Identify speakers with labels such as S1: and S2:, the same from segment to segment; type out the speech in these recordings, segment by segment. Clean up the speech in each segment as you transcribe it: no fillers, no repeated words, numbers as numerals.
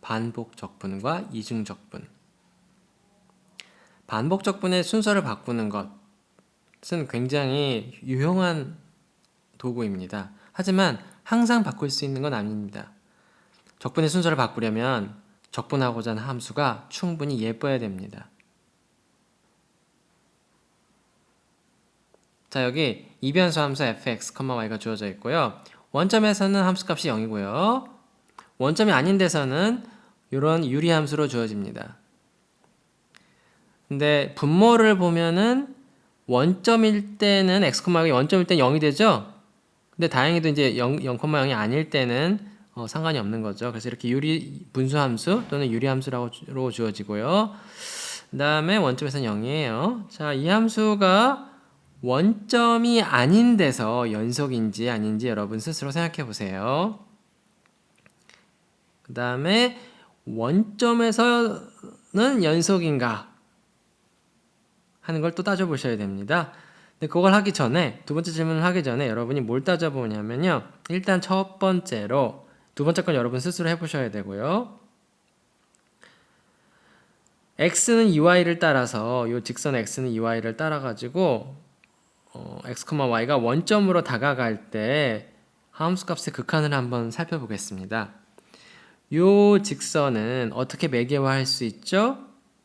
S1: 반복 적분과 이중 적분. 반복 적분의 순서를 바꾸는 것은 굉장히 유용한 도구입니다. 하지만 항상 바꿀 수 있는 건 아닙니다. 적분의 순서를 바꾸려면 적분하고자 하는 함수가 충분히 예뻐야 됩니다. 자, 여기 이변수 함수 fx, y가 주어져 있고요. 원점에서는 함수값이 0이고요. 원점이 아닌 데서는 이런 유리함수로 주어집니다. 근데 분모를 보면은 원점일 때는 x, y가 원점일 때는 0이 되죠? 근데 다행히도 이제 0,0이 아닐 때는 상관이 없는 거죠. 그래서 이렇게 분수함수 또는 유리함수로 주어지고요. 그 다음에 원점에서는 0이에요. 자, 이 함수가 원점이 아닌 데서 연속인지 아닌지 여러분 스스로 생각해 보세요. 그 다음에 원점에서는 연속인가 하는 걸 또 따져보셔야 됩니다. 근데 그걸 하기 전에, 두 번째 질문을 하기 전에 여러분이 뭘 따져보냐면요. 일단 첫 번째로, 두 번째 건 여러분 스스로 해보셔야 되고요. x는 ey를 따라서, 이 직선 x는 ey를 따라가지고 x, y가 원점으로 다가갈 때 함수값의 극한을 한번 살펴보겠습니다. 이 직선은 어떻게 매개화할 수 있죠?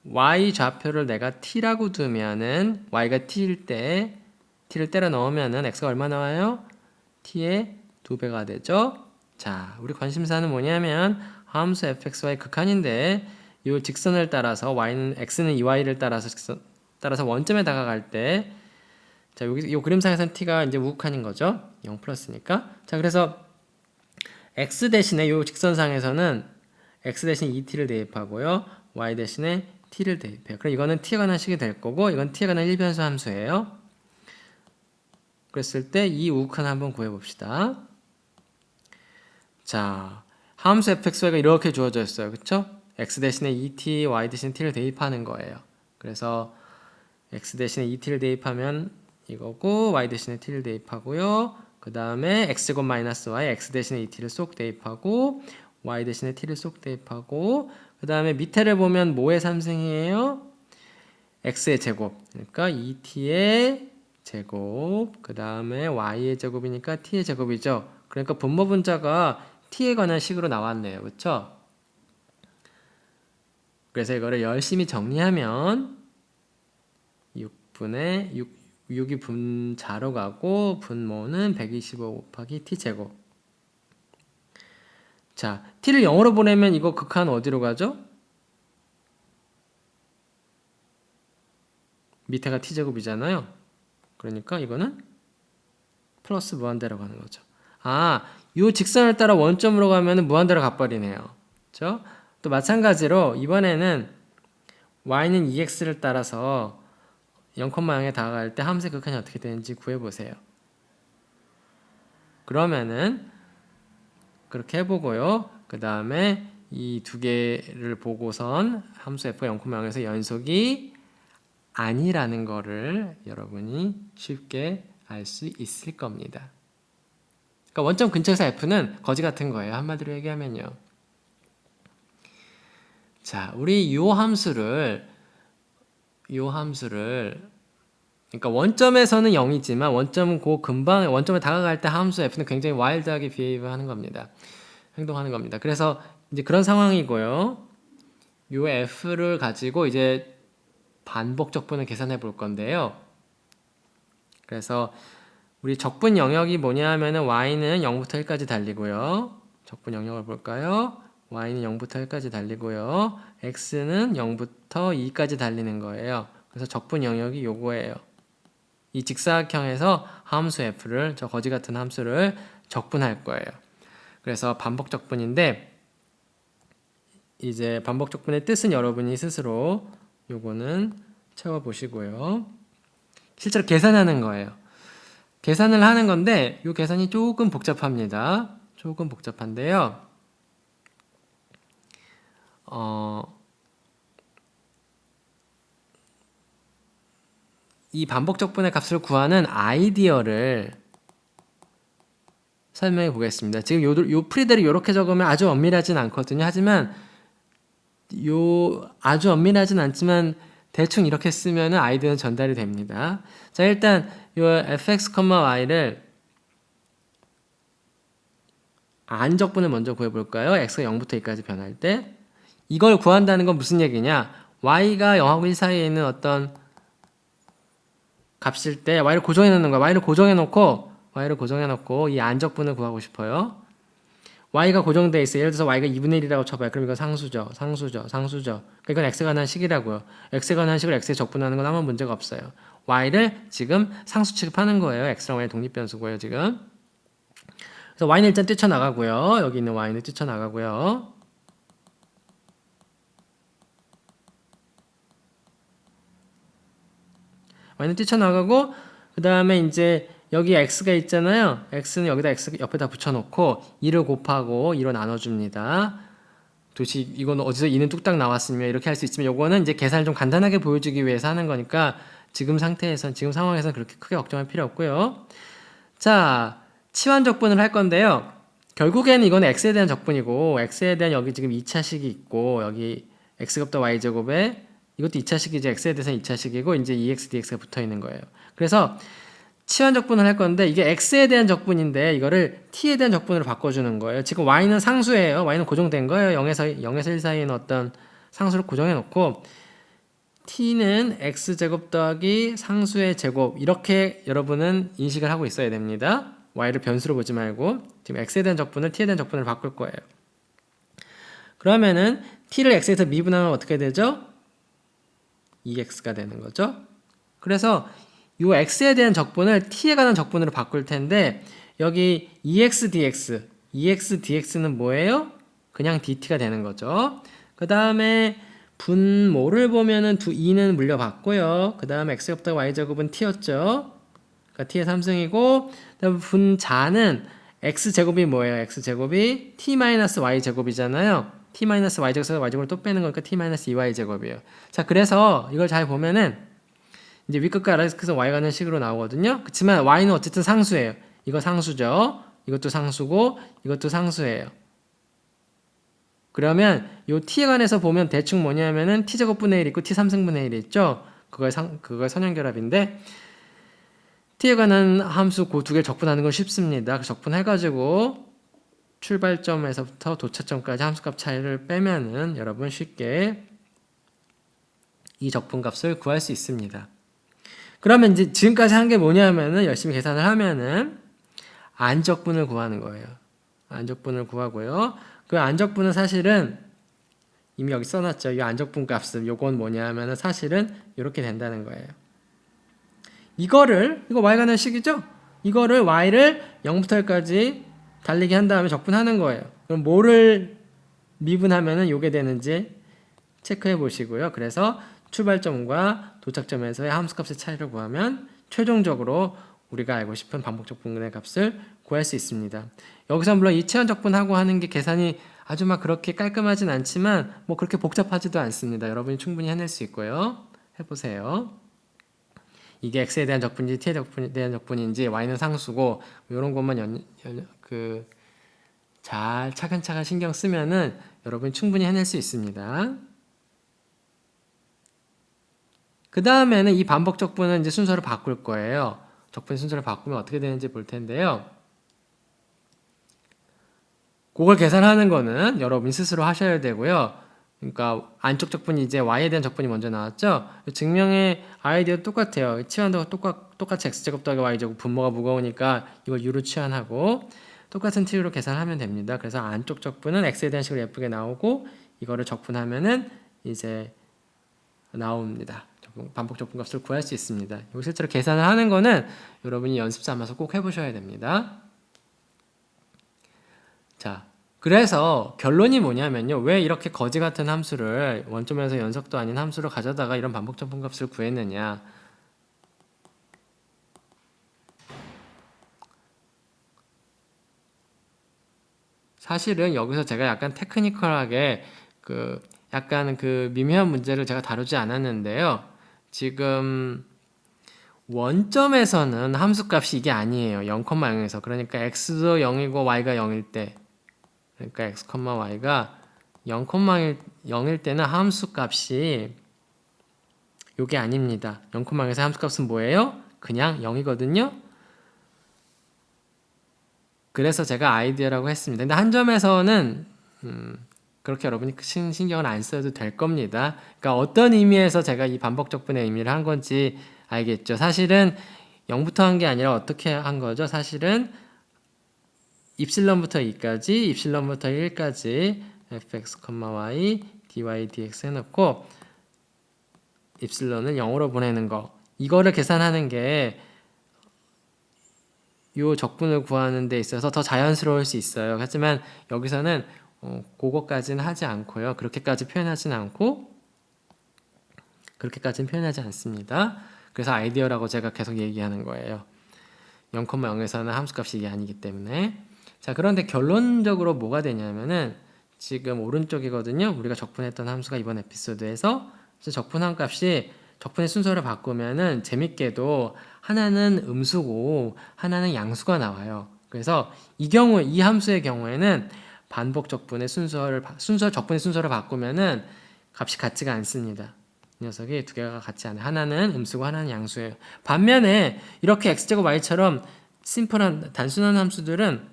S1: y 좌표를 내가 t라고 두면은 y가 t일 때 t를 때려 넣으면은 x가 얼마 나와요? t의 2배가 되죠. 자, 우리 관심사는 뭐냐면 함수 fxy의 극한인데 이 직선을 따라서 x는 ey를 따라서 원점에 다가갈 때, 자, 여기 이 그림상에서는 t가 이제 우극한인 거죠. 0 플러스니까. 자, 그래서 x 대신에 이 직선상에서는 x 대신 2t를 대입하고요. y 대신에 t를 대입해요. 그럼 이거는 t에 관한 식이 될 거고, 이건 t에 관한 일변수 함수예요. 그랬을 때 이 우극한 한번 구해봅시다. 자, 함수 fxy가 이렇게 주어져 있어요. 그쵸? x 대신에 2t, y 대신에 t를 대입하는 거예요. 그래서 x 대신에 2t를 대입하면 이거고, y 대신에 t를 대입하고요. 그 다음에 x제곱 마이너스 y, x 대신에 2t를 쏙 대입하고, y 대신에 t를 쏙 대입하고, 그 다음에 밑에를 보면 뭐의 3승이에요? x의 제곱. 그러니까 2t의 제곱, 그 다음에 y의 제곱이니까 t의 제곱이죠. 그러니까 분모 분자가 t에 관한 식으로 나왔네요. 그쵸? 그래서 이거를 열심히 정리하면 6이 분자로 가고 분모는 125 곱하기 t제곱. 자, t를 0으로 보내면 이거 극한 어디로 가죠? 밑에가 t제곱이잖아요. 그러니까 이거는 플러스 무한대로 가는 거죠. 아, 이 직선을 따라 원점으로 가면 무한대로 가버리네요. 그렇죠? 또 마찬가지로 이번에는 y는 2x를 따라서 0,0에 다가갈 때 함수의 극한이 어떻게 되는지 구해보세요. 그러면은 그렇게 해보고요. 그 다음에 이 두 개를 보고선 함수 f가 0,0에서 연속이 아니라는 거를 여러분이 쉽게 알 수 있을 겁니다. 그러니까 원점 근처에서 f는 거지 같은 거예요. 한마디로 얘기하면요. 자, 우리 요 함수를 그러니까 원점에서는 0이지만 원점은 금방 원점에 다가갈 때 함수 f는 굉장히 와일드하게 비헤이브 하는 겁니다. 행동하는 겁니다. 그래서 이제 그런 상황이고요. 요 f를 가지고 이제 반복 적분을 계산해 볼 건데요. 그래서 우리 적분 영역이 뭐냐 하면은 y는 0부터 1까지 달리고요. 적분 영역을 볼까요? y는 0부터 1까지 달리고요. x는 0부터 2까지 달리는 거예요. 그래서 적분 영역이 요거예요. 이 직사각형에서 함수 f를, 저 거지 같은 함수를 적분할 거예요. 그래서 반복 적분인데, 이제 반복 적분의 뜻은 여러분이 스스로 요거는 채워보시고요. 실제로 계산하는 거예요. 계산을 하는 건데 이 계산이 조금 복잡합니다. 조금 복잡한데요. 이 반복 적분의 값을 구하는 아이디어를 설명해 보겠습니다. 지금 요 풀이대로 이렇게 적으면 아주 엄밀하진 않거든요. 하지만 요 아주 엄밀하진 않지만 대충 이렇게 쓰면은 아이디어는 전달이 됩니다. 자, 일단 요 fx, y를 안적분을 먼저 구해볼까요? x가 0부터 2까지 변할 때 이걸 구한다는 건 무슨 얘기냐? y가 0하고 1 사이에 있는 어떤 값일 때 y를 고정해 놓는 거야. y를 고정해 놓고 이 안적분을 구하고 싶어요. y가 고정돼 있어요. 예를 들어서 y가 2분의 1이라고 쳐봐요. 그럼 이건 상수죠. 그러니까 이건 x에 관한 식이라고요. x에 관한 식을 x에 적분하는 건 아무 문제가 없어요. y를 지금 상수 취급하는 거예요. x랑 y는 독립변수고요, 지금. 그래서 y는 일단 뛰쳐나가고요. 여기 있는 y는 뛰쳐나가고요. y는 뛰쳐나가고 그 다음에 이제 여기 x가 있잖아요. x는 여기다 x 옆에다 붙여놓고 2를 곱하고 2로 나눠줍니다. 도대체 이건 어디서 2는 뚝딱 나왔으면 이렇게 할 수 있지만 요거는 이제 계산을 좀 간단하게 보여주기 위해서 하는 거니까 지금 상황에서는 그렇게 크게 걱정할 필요 없고요. 자, 치환 적분을 할 건데요. 결국에는 이건 x에 대한 적분이고 x에 대한 여기 지금 2차식이 있고 여기 x제곱 y제곱에 이것도 2차식이죠. x에 대해서는 2차식이고 이제 2x dx가 붙어 있는 거예요. 그래서 치환 적분을 할 건데 이게 x에 대한 적분인데 이거를 t에 대한 적분으로 바꿔주는 거예요. 지금 y는 상수예요. y는 고정된 거예요. 0에서 1 사이에 있는 어떤 상수를 고정해 놓고 t는 x제곱 더하기 상수의 제곱 이렇게 여러분은 인식을 하고 있어야 됩니다. y를 변수로 보지 말고 지금 x에 대한 적분을 t에 대한 적분으로 바꿀 거예요. 그러면은 t를 x에서 미분하면 어떻게 되죠? 2x가 되는 거죠. 그래서 이 x에 대한 적분을 t에 관한 적분으로 바꿀 텐데 여기 2x dx는 뭐예요? 그냥 dt가 되는 거죠. 그 다음에 분모를 보면은 2는 물려받고요. 그 다음에 x제곱 더하기 y제곱은 t였죠. 그러니까 t의 3승이고 그다음에 분자는 x제곱이 뭐예요? x제곱이 t-y제곱이잖아요. t-y제곱에서 y제곱을 또 빼는 거니까 t-2y제곱이에요. 자, 그래서 이걸 잘 보면은 이제 윗끝과 아래끝에서 y가 는 식으로 나오거든요. 그렇지만 y는 어쨌든 상수예요. 이거 상수죠. 이것도 상수고 이것도 상수예요. 그러면 요 t에 관해서 보면 대충 뭐냐면은 t제곱분의 1 있고 t3승분의 1 있죠. 그거의 선형결합인데 t에 관한 함수 그 두 개를 적분하는 건 쉽습니다. 적분해가지고 출발점에서부터 도착점까지 함수값 차이를 빼면은 여러분 쉽게 이 적분값을 구할 수 있습니다. 그러면 이제 지금까지 한 게 뭐냐면은 열심히 계산을 하면은 안적분을 구하는 거예요. 안적분을 구하고요. 그 안적분은 사실은 이미 여기 써놨죠. 이 안적분 값은 요건 뭐냐면은 사실은 이렇게 된다는 거예요. 이거 y가 는 식이죠? 이거를 y를 0부터 1까지 달리게 한 다음에 적분하는 거예요. 그럼 뭐를 미분하면은 요게 되는지 체크해 보시고요. 그래서 출발점과 도착점에서의 함수값의 차이를 구하면 최종적으로 우리가 알고 싶은 반복적 분근의 값을 구할 수 있습니다. 여기서 물론 이 치환 적분하고 하는 게 계산이 아주 막 그렇게 깔끔하진 않지만 뭐 그렇게 복잡하지도 않습니다. 여러분이 충분히 해낼 수 있고요. 해보세요. 이게 x에 대한 적분인지 t에 대한 적분인지 y는 상수고 이런 것만 잘 차근차근 신경 쓰면은 여러분이 충분히 해낼 수 있습니다. 그 다음에는 이 반복 적분은 이제 순서를 바꿀 거예요. 적분 순서를 바꾸면 어떻게 되는지 볼 텐데요. 그걸 계산하는 거는 여러분 스스로 하셔야 되고요. 그러니까 안쪽 적분이 이제 y에 대한 적분이 먼저 나왔죠. 증명의 아이디어 똑같아요. 치환도 똑같이 x제곱 더하기 y제곱 분모가 무거우니까 이걸 u로 치환하고 똑같은 t로 계산하면 됩니다. 그래서 안쪽 적분은 x에 대한 식으로 예쁘게 나오고 이거를 적분하면은 이제 나옵니다. 반복 적분값을 구할 수 있습니다. 이거 실제로 계산을 하는 거는 여러분이 연습 삼아서 꼭 해보셔야 됩니다. 자, 그래서 결론이 뭐냐면요. 왜 이렇게 거지 같은 함수를 원점에서 연속도 아닌 함수를 가져다가 이런 반복 적분값을 구했느냐. 사실은 여기서 제가 약간 테크니컬하게 약간 미묘한 문제를 제가 다루지 않았는데요. 지금 원점에서는 함수값이 이게 아니에요. 0,0에서. 그러니까 x도 0이고 y가 0일 때 그러니까 x, y가 0,0일 때는 함수 값이 요게 아닙니다. 0,0에서 함수 값은 뭐예요? 그냥 0이거든요. 그래서 제가 아이디어라고 했습니다. 근데 한 점에서는 그렇게 여러분이 신경을 안 써도 될 겁니다. 그러니까 어떤 의미에서 제가 이 반복적분의 의미를 한 건지 알겠죠. 사실은 0부터 한 게 아니라 어떻게 한 거죠? 사실은 입실론부터 2까지, 입실론부터 1까지 fx, y, dy, dx 해놓고 입실론은 0으로 보내는 거. 이거를 계산하는 게 요 적분을 구하는 데 있어서 더 자연스러울 수 있어요. 하지만 여기서는 그거까지는 하지 않고요. 그렇게까지 표현하지는 않고 그렇게까지는 표현하지 않습니다. 그래서 아이디어라고 제가 계속 얘기하는 거예요. 0,0에서는 함수값이 이게 아니기 때문에. 자, 그런데 결론적으로 뭐가 되냐면은 지금 오른쪽이거든요. 우리가 적분했던 함수가 이번 에피소드에서 적분한 값이 적분의 순서를 바꾸면은 재밌게도 하나는 음수고 하나는 양수가 나와요. 그래서 이 함수의 경우에는 반복 적분의 적분의 순서를 바꾸면은 값이 같지가 않습니다. 이 녀석이 두 개가 같지 않아요. 하나는 음수고 하나는 양수예요. 반면에 이렇게 x제곱 y처럼 심플한 단순한 함수들은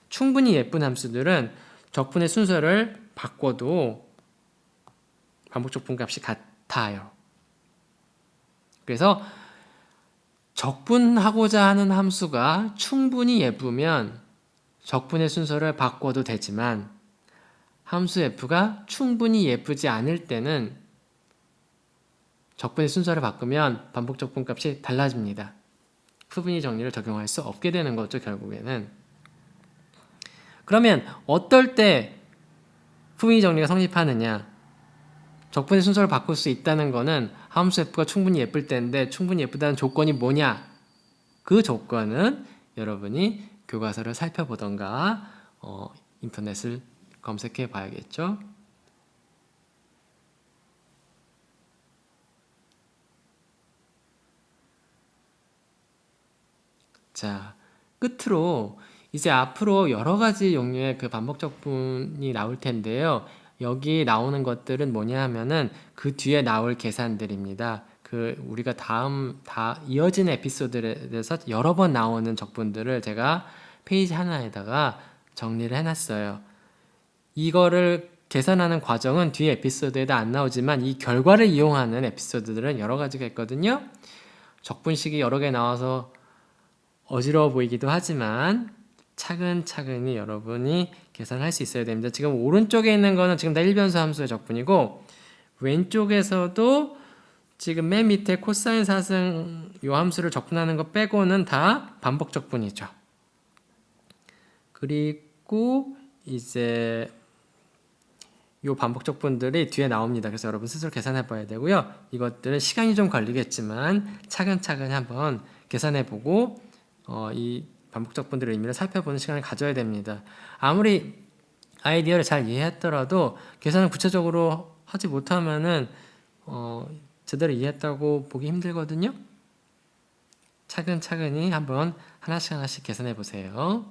S1: 충분히 예쁜 함수들은 적분의 순서를 바꿔도 반복 적분 값이 같아요. 그래서 적분하고자 하는 함수가 충분히 예쁘면 적분의 순서를 바꿔도 되지만 함수 f가 충분히 예쁘지 않을 때는 적분의 순서를 바꾸면 반복 적분 값이 달라집니다. 푸분이 정리를 적용할 수 없게 되는 거죠, 결국에는. 그러면 어떨 때 푸분이 정리가 성립하느냐? 적분의 순서를 바꿀 수 있다는 거는 함수 f가 충분히 예쁠 때인데 충분히 예쁘다는 조건이 뭐냐? 그 조건은 여러분이 교과서를 살펴보던가 인터넷을 검색해 봐야겠죠. 자, 끝으로 이제 앞으로 여러 가지 종류의 그 반복 적분이 나올 텐데요. 여기 나오는 것들은 뭐냐 하면은 그 뒤에 나올 계산들입니다. 그 우리가 이어진 에피소드에서 여러 번 나오는 적분들을 제가 페이지 하나에다가 정리를 해놨어요. 이거를 계산하는 과정은 뒤에 에피소드에도 안 나오지만 이 결과를 이용하는 에피소드들은 여러 가지가 있거든요. 적분식이 여러 개 나와서 어지러워 보이기도 하지만 차근차근히 여러분이 계산할 수 있어야 됩니다. 지금 오른쪽에 있는 거는 지금 다 일변수 함수의 적분이고 왼쪽에서도 지금 맨 밑에 코사인 4승 요 함수를 적분하는 거 빼고는 다 반복 적분이죠. 그리고 이제 요 반복 적분들이 뒤에 나옵니다. 그래서 여러분 스스로 계산해 봐야 되고요. 이것들은 시간이 좀 걸리겠지만 차근차근히 한번 계산해 보고 이 반복 적분들의 의미를 살펴보는 시간을 가져야 됩니다. 아무리 아이디어를 잘 이해했더라도 계산을 구체적으로 하지 못하면은 제대로 이해했다고 보기 힘들거든요. 차근차근히 한번 하나씩 계산해 보세요.